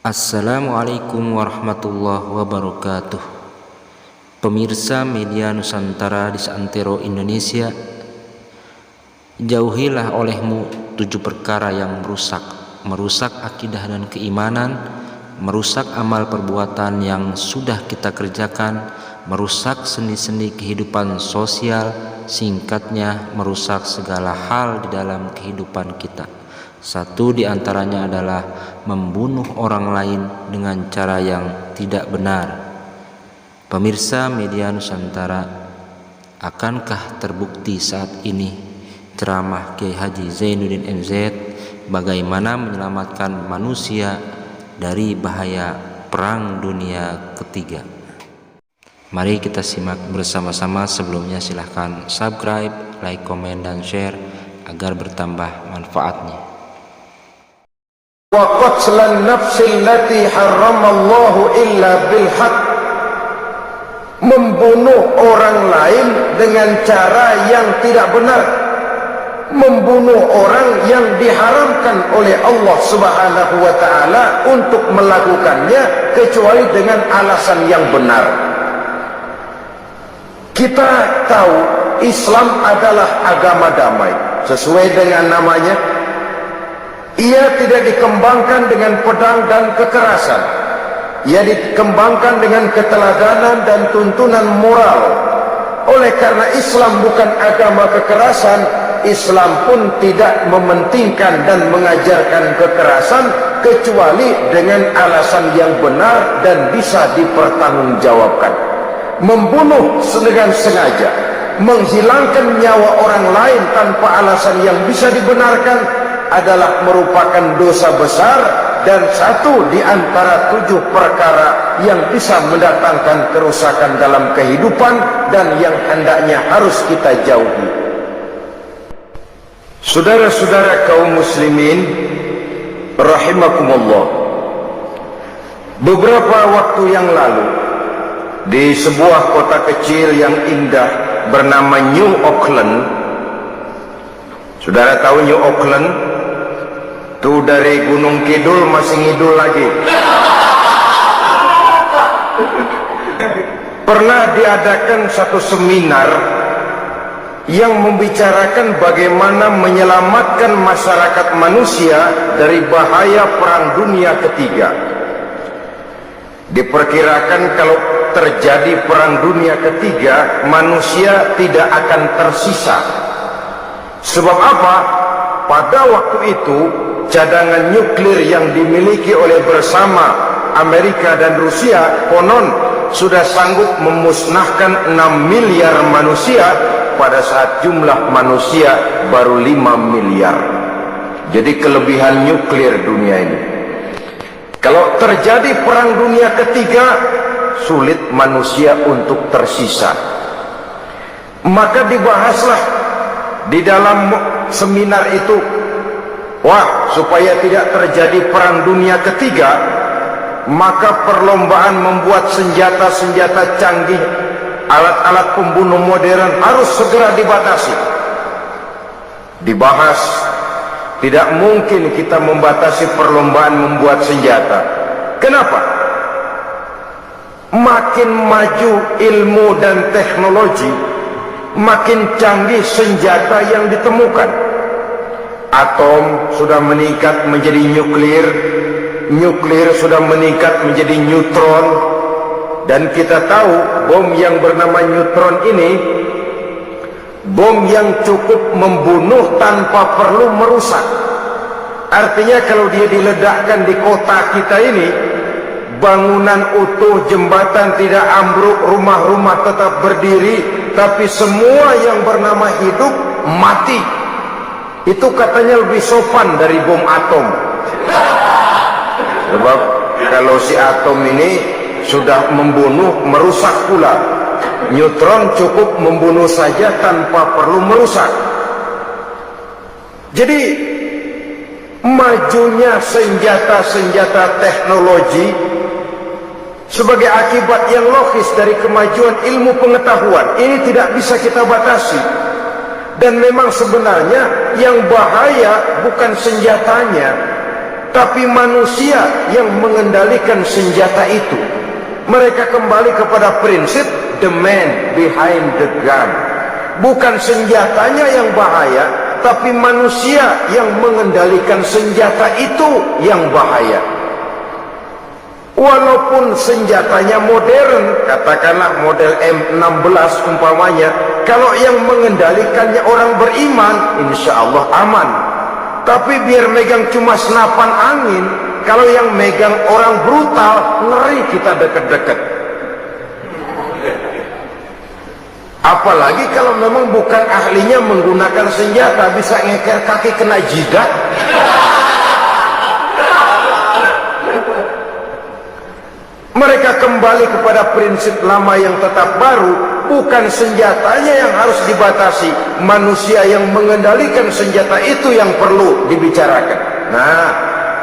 Assalamualaikum warahmatullahi wabarakatuh. Pemirsa media Nusantara di seantero Indonesia, jauhilah olehmu 7 perkara yang merusak akidah dan keimanan, merusak amal perbuatan yang sudah kita kerjakan, merusak sendi-sendi kehidupan sosial, singkatnya merusak segala hal di dalam kehidupan kita. Satu di antaranya adalah membunuh orang lain dengan cara yang tidak benar. Pemirsa media Nusantara, akankah terbukti saat ini ceramah Kiai Haji Zainuddin MZ bagaimana menyelamatkan manusia dari bahaya Perang Dunia Ketiga? Mari kita simak bersama-sama. Sebelumnya silahkan subscribe, like, komen, dan share agar bertambah manfaatnya. Wa qatlan nafsil lati harramallahu illa bil haq, membunuh orang lain dengan cara yang tidak benar, membunuh orang yang diharamkan oleh Allah Subhanahu wa taala untuk melakukannya kecuali dengan alasan yang benar. Kita tahu Islam adalah agama damai sesuai dengan namanya. Ia tidak dikembangkan dengan pedang dan kekerasan. Ia dikembangkan dengan keteladanan dan tuntunan moral. Oleh karena Islam bukan agama kekerasan, Islam pun tidak mementingkan dan mengajarkan kekerasan kecuali dengan alasan yang benar dan bisa dipertanggungjawabkan. Membunuh dengan sengaja, menghilangkan nyawa orang lain tanpa alasan yang bisa dibenarkan adalah merupakan dosa besar dan satu di antara 7 perkara yang bisa mendatangkan kerusakan dalam kehidupan dan yang hendaknya harus kita jauhi. Saudara-saudara kaum muslimin rahimakumullah, beberapa waktu yang lalu di sebuah kota kecil yang indah bernama New Auckland, saudara tahu New Auckland? Itu dari Gunung Kidul masih ngidul lagi. Pernah diadakan satu seminar yang membicarakan bagaimana menyelamatkan masyarakat manusia dari bahaya Perang Dunia Ketiga. Diperkirakan kalau terjadi Perang Dunia Ketiga, manusia tidak akan tersisa. Sebab apa? Pada waktu itu cadangan nuklir yang dimiliki oleh bersama Amerika dan Rusia konon sudah sanggup memusnahkan 6 miliar manusia pada saat jumlah manusia baru 5 miliar. Jadi kelebihan nuklir dunia ini. Kalau terjadi Perang Dunia Ketiga, sulit manusia untuk tersisa. Maka dibahaslah di dalam seminar itu, supaya tidak terjadi Perang Dunia Ketiga, maka perlombaan membuat senjata-senjata canggih, alat-alat pembunuh modern harus segera dibatasi. Dibahas, tidak mungkin kita membatasi perlombaan membuat senjata. Kenapa? Makin maju ilmu dan teknologi, makin canggih senjata yang ditemukan. Atom sudah meningkat menjadi nuklir, nuklir sudah meningkat menjadi neutron, dan kita tahu bom yang bernama neutron ini bom yang cukup membunuh tanpa perlu merusak. Artinya kalau dia diledakkan di kota kita ini, bangunan utuh, jembatan tidak ambruk, rumah-rumah tetap berdiri, tapi semua yang bernama hidup mati. Itu katanya lebih sopan dari bom atom. Sebab kalau si atom ini sudah membunuh, merusak pula. Neutron cukup membunuh saja tanpa perlu merusak. Jadi majunya senjata-senjata teknologi sebagai akibat yang logis dari kemajuan ilmu pengetahuan ini tidak bisa kita batasi. Dan memang sebenarnya yang bahaya bukan senjatanya, tapi manusia yang mengendalikan senjata itu. Mereka kembali kepada prinsip the man behind the gun. Bukan senjatanya yang bahaya, tapi manusia yang mengendalikan senjata itu yang bahaya. Walaupun senjatanya modern, katakanlah model M16 umpamanya, kalau yang mengendalikannya orang beriman, insya Allah aman. Tapi biar megang cuma senapan angin, kalau yang megang orang brutal, ngeri kita deket-deket. Apalagi kalau memang bukan ahlinya menggunakan senjata, bisa ngeker kaki kena jidat. Mereka kembali kepada prinsip lama yang tetap baru. Bukan senjatanya yang harus dibatasi, manusia yang mengendalikan senjata itu yang perlu dibicarakan. Nah,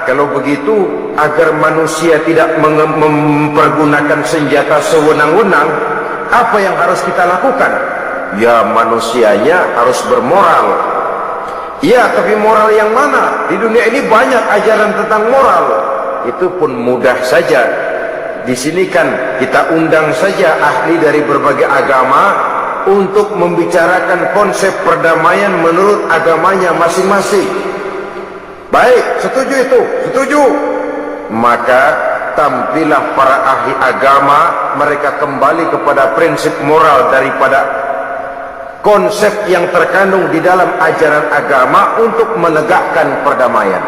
kalau begitu, agar manusia tidak mempergunakan senjata sewenang-wenang, apa yang harus kita lakukan? Ya, manusianya harus bermoral. Ya, tapi moral yang mana? Di dunia ini banyak ajaran tentang moral. Itu pun mudah saja. Di sini kan kita undang saja ahli dari berbagai agama untuk membicarakan konsep perdamaian menurut agamanya masing-masing. Baik, setuju itu? Setuju. Maka tampillah para ahli agama, mereka kembali kepada prinsip moral daripada konsep yang terkandung di dalam ajaran agama untuk menegakkan perdamaian.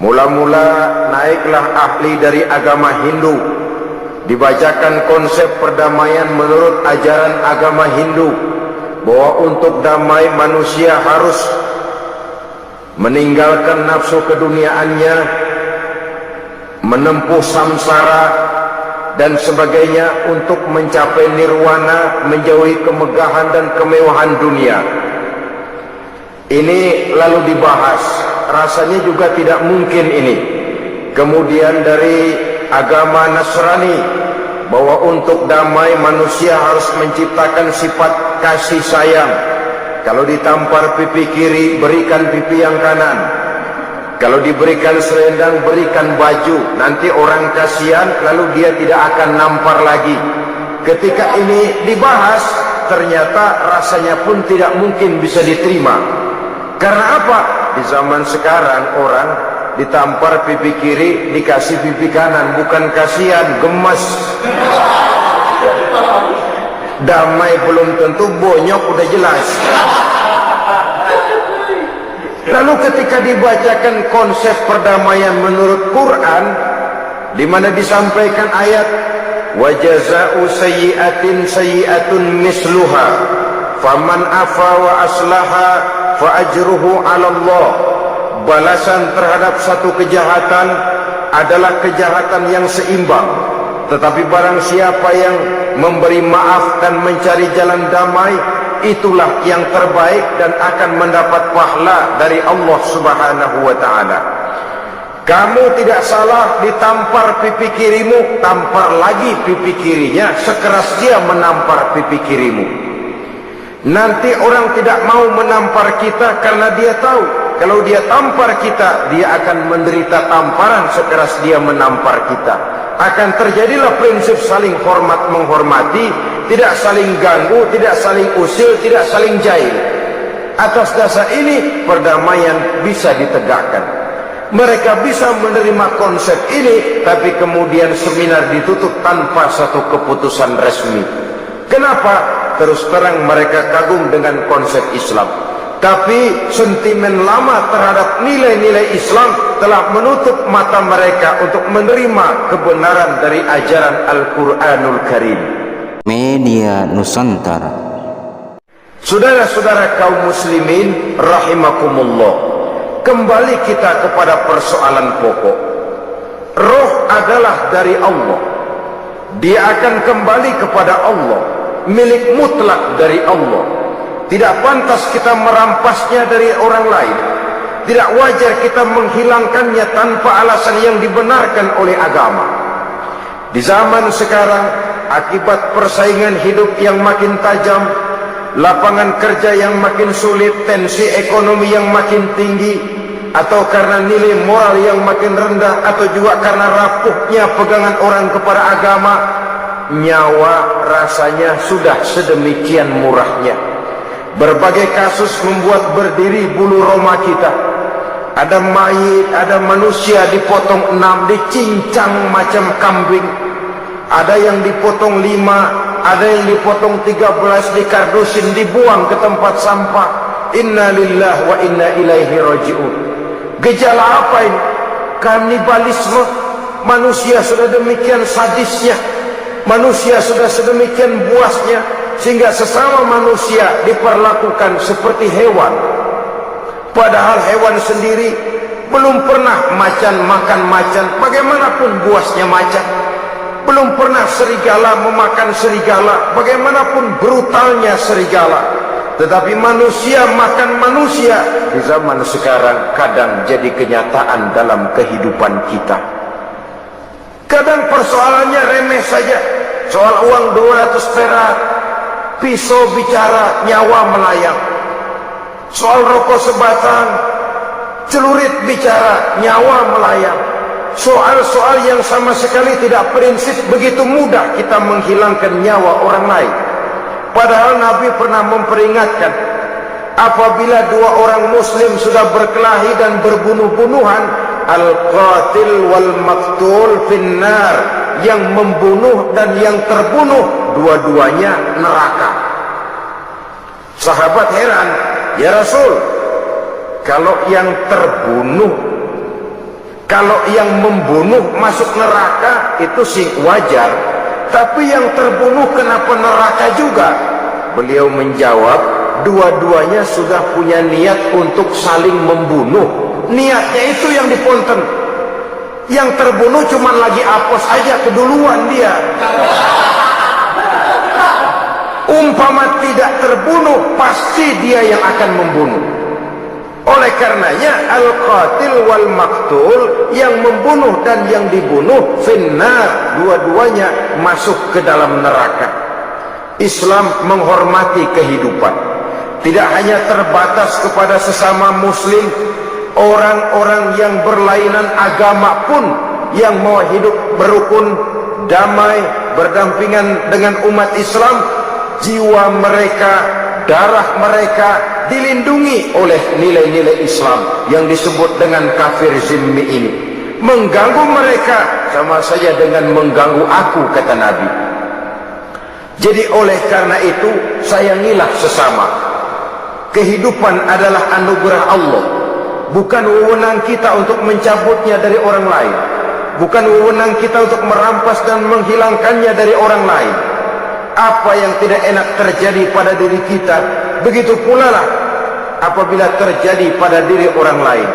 Mula-mula naiklah ahli dari agama Hindu, dibacakan konsep perdamaian menurut ajaran agama Hindu, bahwa untuk damai manusia harus meninggalkan nafsu keduniaannya, menempuh samsara dan sebagainya untuk mencapai nirwana, menjauhi kemegahan dan kemewahan dunia. Ini lalu dibahas, rasanya juga tidak mungkin ini. Kemudian dari agama Nasrani, bahwa untuk damai manusia harus menciptakan sifat kasih sayang. Kalau ditampar pipi kiri, berikan pipi yang kanan. Kalau diberikan selendang, berikan baju. Nanti orang kasihan, lalu dia tidak akan nampar lagi. Ketika ini dibahas, ternyata rasanya pun tidak mungkin bisa diterima. Karena apa? Di zaman sekarang orang ditampar pipi kiri, dikasih pipi kanan. Bukan kasihan, gemes. Damai belum tentu, bonyok udah jelas. Lalu ketika dibacakan konsep perdamaian menurut Quran, di mana disampaikan ayat wa jazaa'u sayyi'atin sayyi'atun misluha faman afa wa aslaha fa ajruhu 'ala Allah. Balasan terhadap satu kejahatan adalah kejahatan yang seimbang. Tetapi barang siapa yang memberi maaf dan mencari jalan damai, itulah yang terbaik dan akan mendapat pahala dari Allah Subhanahu wa ta'ala. Kamu tidak salah ditampar pipi kirimu, tampar lagi pipi kirinya sekeras dia menampar pipi kirimu. Nanti orang tidak mau menampar kita karena dia tahu kalau dia tampar kita, dia akan menderita tamparan sekeras dia menampar kita. Akan terjadilah prinsip saling hormat menghormati, tidak saling ganggu, tidak saling usil, tidak saling jahil. Atas dasar ini perdamaian bisa ditegakkan. Mereka bisa menerima konsep ini, tapi kemudian seminar ditutup tanpa satu keputusan resmi. Kenapa? Terus terang mereka kagum dengan konsep Islam, tapi sentimen lama terhadap nilai-nilai Islam telah menutup mata mereka untuk menerima kebenaran dari ajaran Al-Quranul Karim. Media Nusantara. Saudara-saudara kaum muslimin rahimakumullah, kembali kita kepada persoalan pokok. Roh adalah dari Allah, dia akan kembali kepada Allah, milik mutlak dari Allah. Tidak pantas kita merampasnya dari orang lain. Tidak wajar kita menghilangkannya tanpa alasan yang dibenarkan oleh agama. Di zaman sekarang, akibat persaingan hidup yang makin tajam, lapangan kerja yang makin sulit, tensi ekonomi yang makin tinggi, atau karena nilai moral yang makin rendah, atau juga karena rapuhnya pegangan orang kepada agama, nyawa rasanya sudah sedemikian murahnya. Berbagai kasus membuat berdiri bulu roma kita. Ada mayit, ada manusia dipotong 6, dicincang macam kambing. Ada yang dipotong 5, ada yang dipotong 13, dikardusin, dibuang ke tempat sampah. Inna lillahi wa inna ilaihi raji'un. Gejala apa ini? Kanibalisme. Manusia sudah demikian sadisnya, manusia sudah sedemikian buasnya, sehingga sesama manusia diperlakukan seperti hewan. Padahal hewan sendiri belum pernah macan makan macan, bagaimanapun buasnya macan. Belum pernah serigala memakan serigala, bagaimanapun brutalnya serigala. Tetapi manusia makan manusia di zaman sekarang kadang jadi kenyataan dalam kehidupan kita. Kadang persoalannya remeh saja, soal uang 200 perak, pisau bicara, nyawa melayang. Soal rokok sebatang, celurit bicara, nyawa melayang. Soal-soal yang sama sekali tidak prinsip, begitu mudah kita menghilangkan nyawa orang lain. Padahal Nabi pernah memperingatkan, apabila 2 orang muslim sudah berkelahi dan berbunuh-bunuhan, al-qatil wal maqtul finnar, yang membunuh dan yang terbunuh dua-duanya neraka. Sahabat heran, ya Rasul, kalau yang terbunuh, kalau yang membunuh masuk neraka itu sih wajar, tapi yang terbunuh kenapa neraka juga? Beliau menjawab, dua-duanya sudah punya niat untuk saling membunuh. Niatnya itu yang dipunten. Yang terbunuh cuma lagi apos aja, keduluan dia. Umpama tidak terbunuh, pasti dia yang akan membunuh. Oleh karenanya al-qatil wal maqtul, yang membunuh dan yang dibunuh finnar, dua-duanya masuk ke dalam neraka. Islam menghormati kehidupan, tidak hanya terbatas kepada sesama muslim. Orang-orang yang berlainan agama pun yang mau hidup berukun, damai, berdampingan dengan umat Islam, jiwa mereka, darah mereka dilindungi oleh nilai-nilai Islam yang disebut dengan kafir zimmi ini. Mengganggu mereka sama saja dengan mengganggu aku, kata Nabi. Jadi oleh karena itu, sayangilah sesama. Kehidupan adalah anugerah Allah, bukan wewenang kita untuk mencabutnya dari orang lain, bukan wewenang kita untuk merampas dan menghilangkannya dari orang lain. Apa yang tidak enak terjadi pada diri kita, begitu pula lah apabila terjadi pada diri orang lain.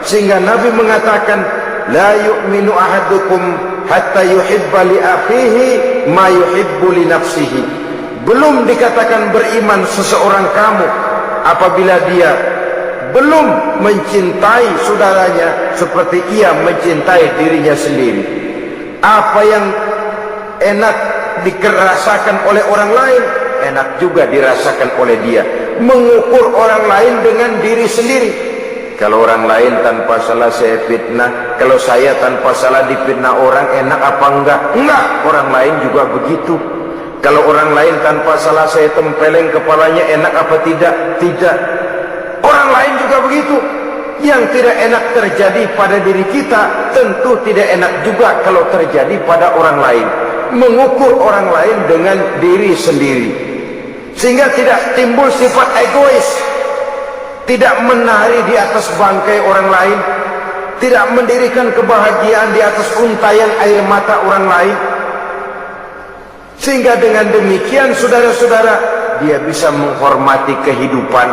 Sehingga Nabi mengatakan, la yu'minu ahadukum hatta yuhibba li akhihi ma yuhibbu li nafsihi. Belum dikatakan beriman seseorang kamu apabila dia belum mencintai saudaranya seperti ia mencintai dirinya sendiri. Apa yang enak dirasakan oleh orang lain, enak juga dirasakan oleh dia. Mengukur orang lain dengan diri sendiri. Kalau orang lain tanpa salah saya fitnah, kalau saya tanpa salah difitnah orang, enak apa enggak? Enggak, orang lain juga begitu. Kalau orang lain tanpa salah saya tempeleng kepalanya, enak apa tidak? Tidak. Orang lain juga begitu. Yang tidak enak terjadi pada diri kita, tentu tidak enak juga kalau terjadi pada orang lain. Mengukur orang lain dengan diri sendiri, sehingga tidak timbul sifat egois, tidak menari di atas bangkai orang lain, tidak mendirikan kebahagiaan di atas untayan air mata orang lain. Sehingga dengan demikian, saudara-saudara, dia bisa menghormati kehidupan,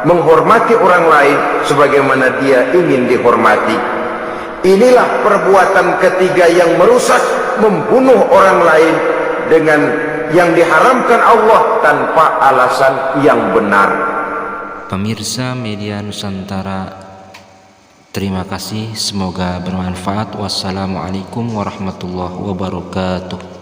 menghormati orang lain sebagaimana dia ingin dihormati. Inilah perbuatan ketiga yang merusak, membunuh orang lain dengan yang diharamkan Allah tanpa alasan yang benar. Pemirsa Media Nusantara, terima kasih, semoga bermanfaat. Wassalamualaikum warahmatullahi wabarakatuh.